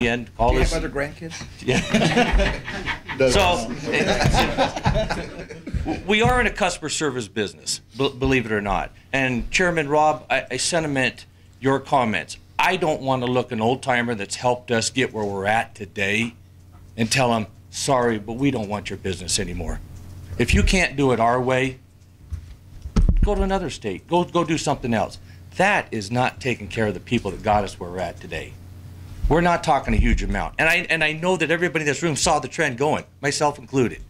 end. Call Do you us. have other grandkids? Yeah. So we are in a customer service business, believe it or not. And Chairman Rob, I sentiment your comments. I don't want to look an old timer that's helped us get where we're at today and tell them, sorry, but we don't want your business anymore. If you can't do it our way, go to another state. Go do something else. That is not taking care of the people that got us where we're at today. We're not talking a huge amount. And I know that everybody in this room saw the trend going, myself included.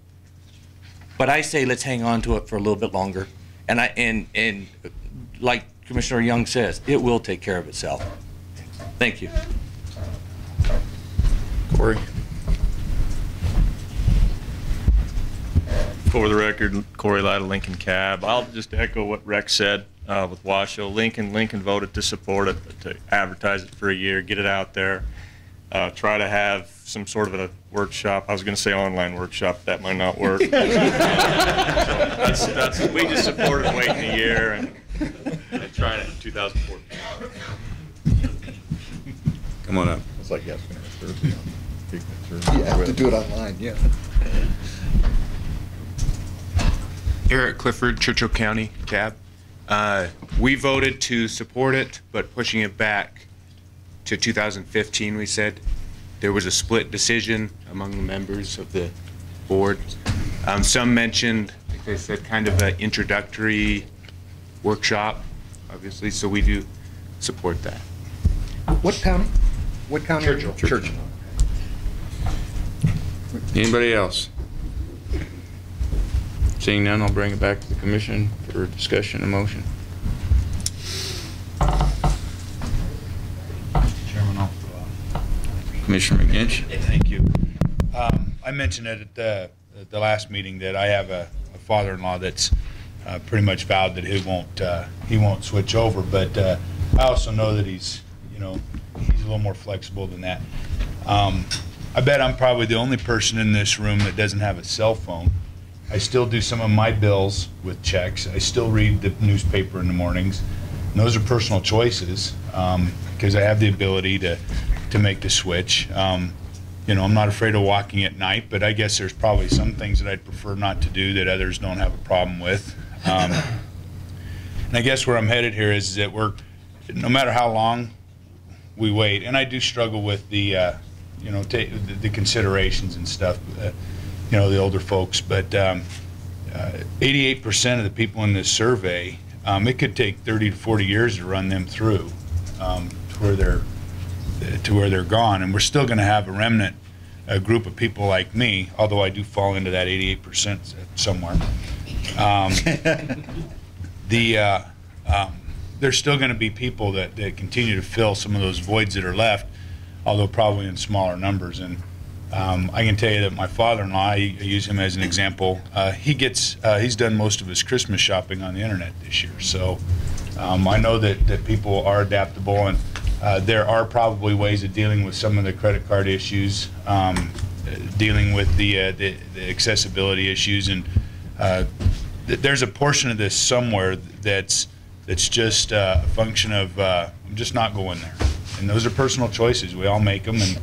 But I say let's hang on to it for a little bit longer. And like Commissioner Young says, it will take care of itself. Thank you. Corey. For the record, Corey Latta, Lincoln Cab. I'll just echo what Rex said with Washoe. Lincoln voted to support it, to advertise it for a year, get it out there, try to have some sort of a workshop. I was going to say online workshop. That might not work. We just supported waiting a year and trying it in 2014. Come on up. It's like asking us Thursday on signature. You have to do it online, yeah. Eric Clifford, Churchill County, Cab. We voted to support it, but pushing it back to 2015, we said. There was a split decision among the members of the board. Some mentioned, like they said, kind of an introductory workshop, obviously, so we do support that. What county? What county? Churchill. Churchill. Anybody else? Seeing none, I'll bring it back to the commission for discussion and motion. Chairman, Commissioner McGinch. thank you. I mentioned it at the last meeting that I have a father-in-law that's pretty much vowed that he won't switch over. But I also know that he's a little more flexible than that. I bet I'm probably the only person in this room that doesn't have a cell phone. I still do some of my bills with checks. I still read the newspaper in the mornings. And those are personal choices because I have the ability to make the switch. I'm not afraid of walking at night, but I guess there's probably some things that I'd prefer not to do that others don't have a problem with. And I guess where I'm headed here is that no matter how long we wait, and I do struggle with the considerations and stuff. The older folks, but 88% of the people in this survey, it could take 30 to 40 years to run them through to where they're gone, and we're still going to have a group of people like me, although I do fall into that 88% somewhere. There's still going to be people that continue to fill some of those voids that are left, although probably in smaller numbers. And I can tell you that my father-in-law, I use him as an example, he's done most of his Christmas shopping on the internet this year. So I know that people are adaptable, and there are probably ways of dealing with some of the credit card issues, dealing with the accessibility issues, and there's a portion of this somewhere that's just a function of I'm just not going there. And those are personal choices. We all make them, and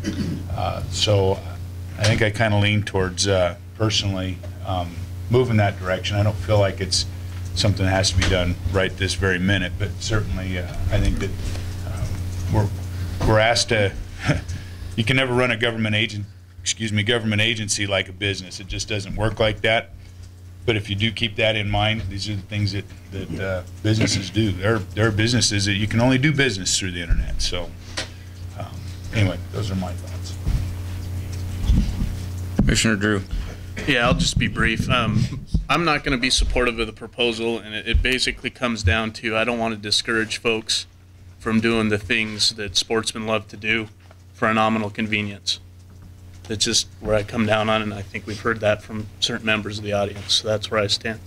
so I think I kind of lean towards personally moving that direction. I don't feel like it's something that has to be done right this very minute, but certainly I think that we're asked to. You can never run a government agency like a business. It just doesn't work like that. But if you do keep that in mind, these are the things that businesses do. There are businesses that you can only do business through the internet. So anyway, those are my thoughts. Commissioner Drew. Yeah, I'll just be brief. I'm not going to be supportive of the proposal, and it basically comes down to I don't want to discourage folks from doing the things that sportsmen love to do for a nominal convenience. That's just where I come down on, and I think we've heard that from certain members of the audience. So that's where I stand.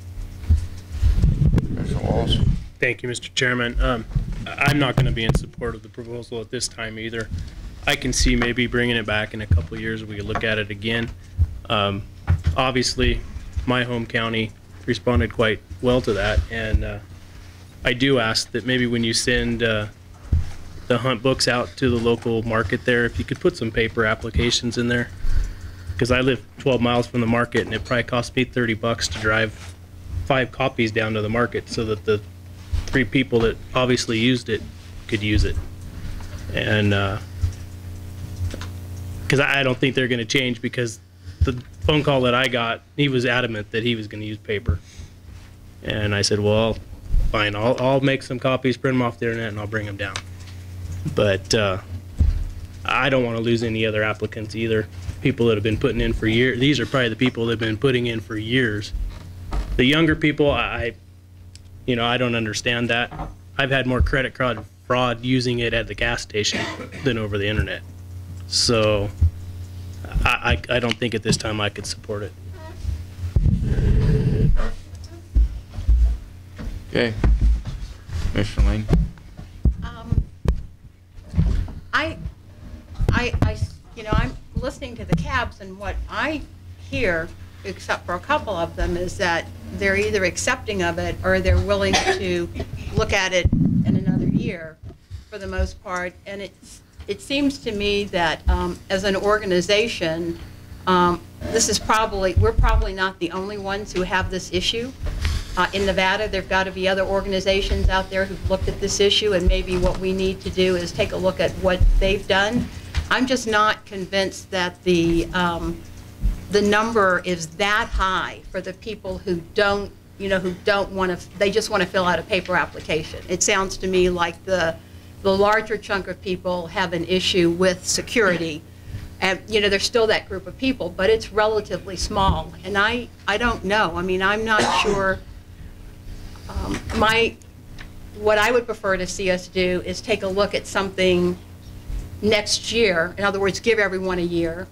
Commissioner Wallace. Thank you, Mr. Chairman. I'm not going to be in support of the proposal at this time either. I can see maybe bringing it back in a couple of years. We could look at it again. Obviously, my home county responded quite well to that, and I do ask that maybe when you send the hunt books out to the local market there, if you could put some paper applications in there. Because I live 12 miles from the market, and it probably cost me $30 to drive 5 copies down to the market so that the 3 people that obviously used it could use it. And because I don't think they're going to change, because the phone call that I got, he was adamant that he was going to use paper. And I said, well, fine, I'll make some copies, print them off the internet, and I'll bring them down. But I don't want to lose any other applicants either. People that have been putting in for years. These are probably the people that have been putting in for years. The younger people, I don't understand that. I've had more credit card fraud using it at the gas station than over the internet. So I don't think at this time I could support it. Okay. Commissioner Lane? I'm listening to the cabs, and what I hear, except for a couple of them, is that they're either accepting of it or they're willing to look at it in another year for the most part. And it seems to me that as an organization, we're probably not the only ones who have this issue. In Nevada, there've got to be other organizations out there who've looked at this issue, and maybe what we need to do is take a look at what they've done. I'm just not convinced that the number is that high for the people who don't want to, they just want to fill out a paper application. It sounds to me like the larger chunk of people have an issue with security. And, there's still that group of people, but it's relatively small. And I don't know. I mean, I'm not sure. What I would prefer to see us do is take a look at something next year. In other words, give everyone a year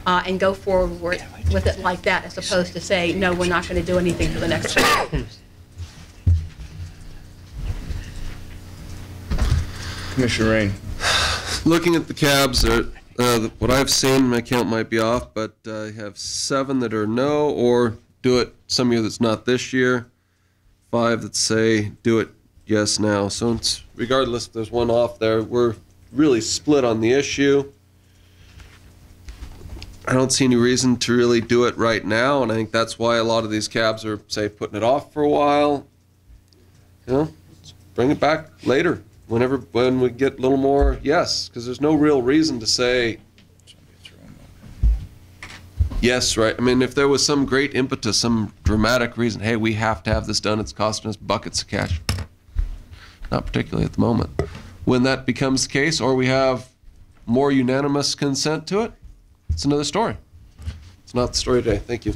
and go forward with it like that, as opposed to say, no, we're not going to do anything for the next 5 years. Commissioner Rain? Looking at the cabs, what I've seen, my count might be off, but I have 7 that are no, or do it some year that's not this year. 5 that say do it yes now. So it's, regardless if there's one off there, we're really split on the issue. I don't see any reason to really do it right now, and I think that's why a lot of these cabs are, say, putting it off for a while. Let's bring it back later, when we get a little more yes, because there's no real reason to say yes, right? I mean, if there was some great impetus, some dramatic reason, hey, we have to have this done, it's costing us buckets of cash. Not particularly at the moment. When that becomes the case, or we have more unanimous consent to it, it's another story. It's not the story today. Thank you.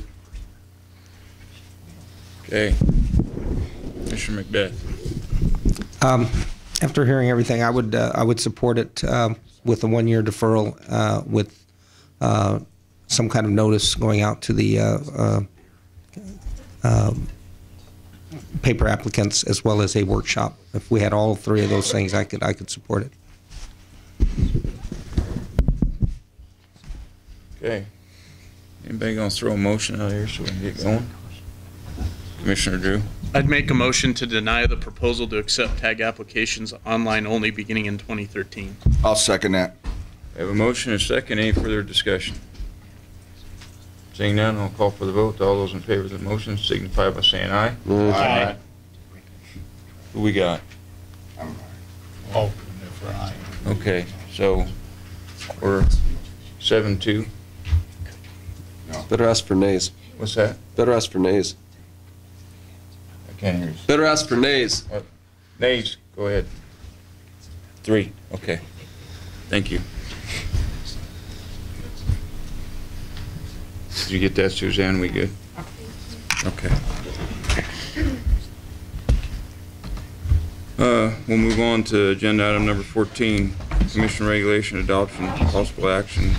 Okay. Commissioner Macbeth? After hearing everything, I would support it with a 1-year deferral with some kind of notice going out to the paper applicants, as well as a workshop. If we had all 3 of those things, I could support it. Okay. Anybody gonna throw a motion out here so we can get going? Commissioner Drew? I'd make a motion to deny the proposal to accept tag applications online only beginning in 2013. I'll second that. We have a motion and a second. Any further discussion? Seeing none, I'll call for the vote. All those in favor of the motion signify by saying aye. Aye. Who we got? Oh, for aye. Okay, so we're 7-2. Better ask for nays. What's that? Better ask for nays. I can't hear you. Better ask for nays. What? Nays, go ahead. 3, okay. Thank you. Did you get that, Suzanne? We good? Okay. We'll move on to agenda item number 14, Commission Regulation Adoption, Possible Action